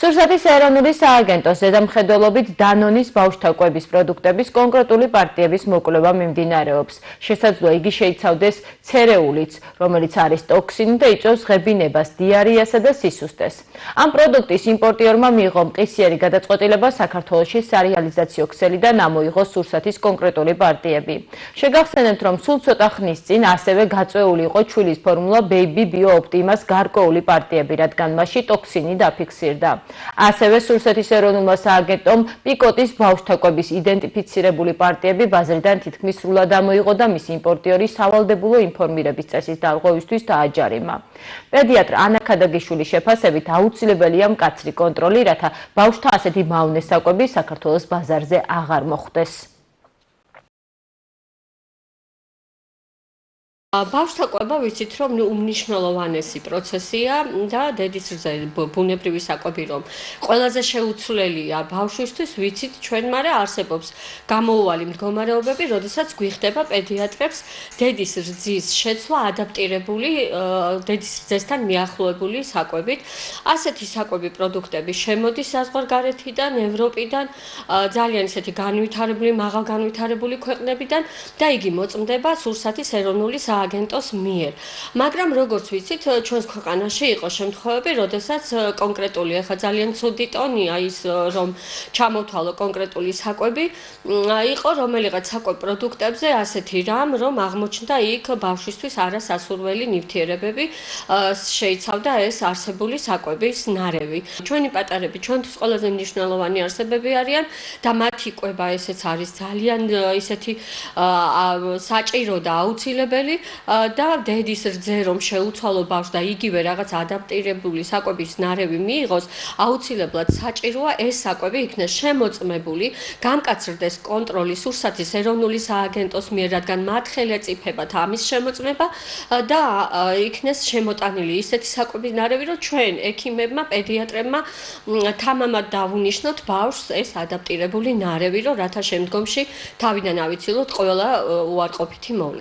სურსათის ეროვნული სააგენტოს ზედამხედველობით დანონის ბავშვთა კვების პროდუქტების კონკრეტული პარტიების მოკვლევა მიმდინარეობს. შესაძლოა იგი შეიცავდეს ცერეულიც, რომელიც არის ტოქსინი და იწვევს ღებინებას, დიარეასა და სისუსტეს. ამ პროდუქტის იმპორტიორმა მიიღო მყისიერი გადაწყვეტილება საქართველოში სარეალიზაციო ქსელიდან ამოიღო სურსათის კონკრეტული პარტიები. შეგახსენებთ, რომ სულ ცოტა ხნის წინ ასევე გაწვეული იყო ჩვილის ფორმულა Baby Bio Optimas გარკვეული პარტიები, რადგან მასში ტოქსინი დაფიქსირდა. ასევე სურსათის ეროვნულმა სააგენტომ პიკოტის ბავშვთა კვების იდენტიფიცირებული პარტიები ბაზრიდან თითქმის სრულად ამოიღო და მისი იმპორტიორი სავალდებულო ინფორმირების წესის დარღვევისთვის დააჯარიმა. პედიატრ ანა ქადაგიშვილის შეფასებით აუცილებელია მკაცრი კონტროლი, რათა ბავშვთა ასეთი მავნე საკვები საქართველოს ბაზარზე აღარ მოხვდეს. ბავშვთა კვება ვიცით, რომ უმნიშვნელოვანესი პროცესია და დედის ბუნებრივი საკვები, რომ ყველაზე შეუცვლელია ბავშვისთვის, ვიცით ჩვენ, მაგრამ არსებობს გამოუვალი მდგომარეობები, როდესაც გვიხდება პედიატრებს დედის რძის შეცვლა ადაპტირებული, დედის რძესთან მიახლოებული საკვებით. ასეთი საკვები პროდუქტები შემოდის საზღვარგარეთიდან, ევროპიდან, ძალიან ისეთი განვითარებული, მაღალგანვითარებული ქვეყნებიდან და იგი მოწმდება სურსათის ეროვნული სააგენტოს მიერ. მაგრამ როგორც ვიცით, ჩვენს ქვეყანაში იყო შემთხვევები, როდესაც კონკრეტული ახლა ძალიან ცუდი ტონია ის, რომ ჩამოთვალო კონკრეტული საკვები, იყო რომელიღაც საკვებ პროდუქტებზე ასეთი რამ, რომ აღმოჩნდა იქ ბავშვისთვის არასასურველი ნივთიერებები, შეიცავდა ეს არსებული საკვების ნარევი. ჩვენი პატარები ჩვენთვის ყველაზე მნიშვნელოვანი არსებები არიან და მათი კვება ესეც არის ძალიან ისეთი საჭირო და აუცილებელი და დედის რძე რომ შეუცვალო ბავშვს და იგივე რაღაც ადაპტირებული საკვების ნარევი მიიღოს, აუცილებლად საჭიროა ეს საკვები იქნეს შემოწმებული, გამკაცრდეს კონტროლი სურსათის ეროვნული სააგენტოს მიერ, რადგან მათ ხელეწიფებათ ამის შემოწმება და იქნეს შემოტანილი ისეთი საკვების ნარევი, რომ ჩვენ ექიმებმა, პედიატრებმა თამამად დავუნიშნოთ ბავშვს ეს ადაპტირებული ნარევი, რომ რათა შემდგომში თავიდან ავიცილოთ ყველა უარყოფითი მოვლენა.